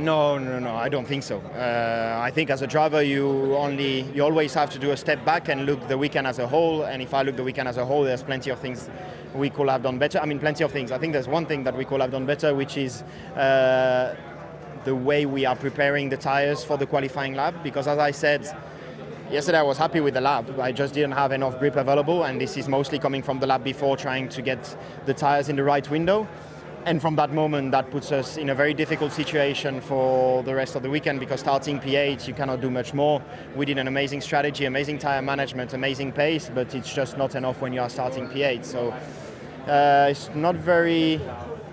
No. I don't think so. I think as a driver, you always have to do a step back and look the weekend as a whole. And if I look the weekend as a whole, there's plenty of things we could have done better. I mean, plenty of things. I think there's one thing that we could have done better, which is the way we are preparing the tires for the qualifying lap. Because as I said, yesterday I was happy with the lap. I just didn't have enough grip available, and this is mostly coming from the lap before, trying to get the tires in the right window. And from that moment, that puts us in a very difficult situation for the rest of the weekend, because starting P8, you cannot do much more. We did an amazing strategy, amazing tire management, amazing pace, but it's just not enough when you are starting P8. So it's not very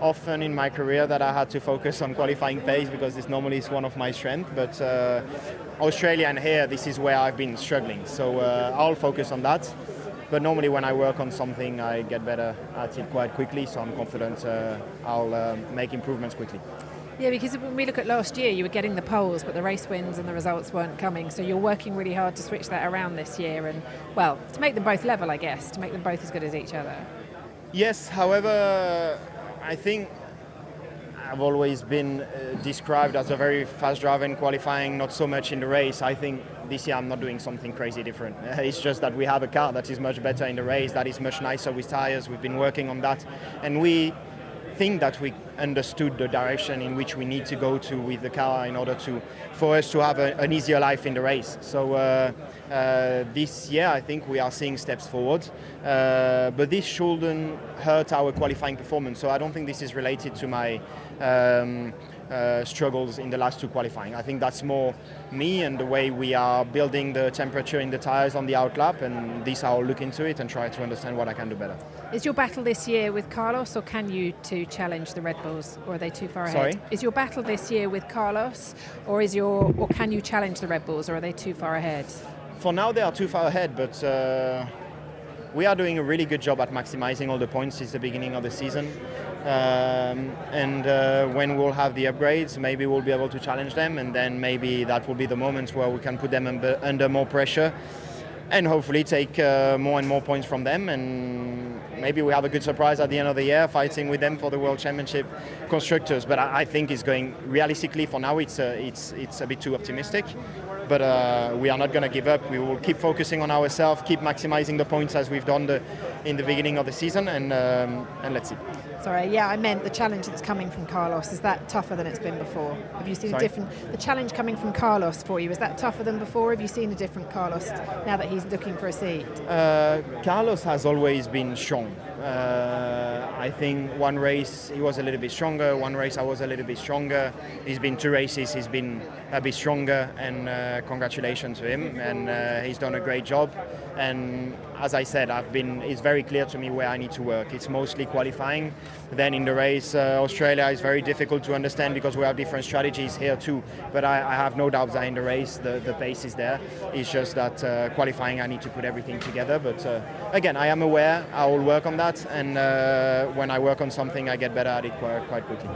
often in my career that I had to focus on qualifying pace, because this normally is one of my strengths. But Australia and here, this is where I've been struggling. So I'll focus on that. But normally when I work on something, I get better at it quite quickly, so I'm confident I'll make improvements quickly. Yeah, because when we look at last year, you were getting the poles, but the race wins and the results weren't coming. So you're working really hard to switch that around this year and, well, to make them both level, I guess, to make them both as good as each other. Yes, however, I think I've always been described as a very fast driver in qualifying, not so much in the race. I think this year I'm not doing something crazy different. It's just that we have a car that is much better in the race, that is much nicer with tires. We've been working on that, and we think that we understood the direction in which we need to go to with the car in order for us to have an easier life in the race. So this year I think we are seeing steps forward, but this shouldn't hurt our qualifying performance. So I don't think this is related to my struggles in the last two qualifying. I think that's more me and the way we are building the temperature in the tires on the outlap, and this I'll look into it and try to understand what I can do better. Is your battle this year with Carlos, or can you two challenge the Red Bulls, or are they too far ahead? Sorry? Is your battle this year with Carlos, or can you challenge the Red Bulls, or are they too far ahead? For now they are too far ahead, but we are doing a really good job at maximizing all the points since the beginning of the season. When we'll have the upgrades, maybe we'll be able to challenge them, and then maybe that will be the moment where we can put them under more pressure and hopefully take more and more points from them, and maybe we have a good surprise at the end of the year fighting with them for the World Championship Constructors. But I think it's going, realistically for now, it's a bit too optimistic. But we are not going to give up. We will keep focusing on ourselves, keep maximizing the points as we've done in the beginning of the season, and let's see. Sorry, yeah, I meant the challenge that's coming from Carlos. Is that tougher than it's been before? Have you seen the challenge coming from Carlos for you, is that tougher than before? Have you seen a different Carlos now that he's looking for a seat? Carlos has always been strong. I think one race he was a little bit stronger, one race I was a little bit stronger. He's been two races, he's been a bit stronger, and congratulations to him, and he's done a great job. And as I said, it's very clear to me where I need to work. It's mostly qualifying. Then in the race, Australia is very difficult to understand because we have different strategies here too. But I have no doubts that in the race, the pace is there. It's just that qualifying, I need to put everything together. But again, I am aware, I will work on that. And when I work on something, I get better at it quite quickly.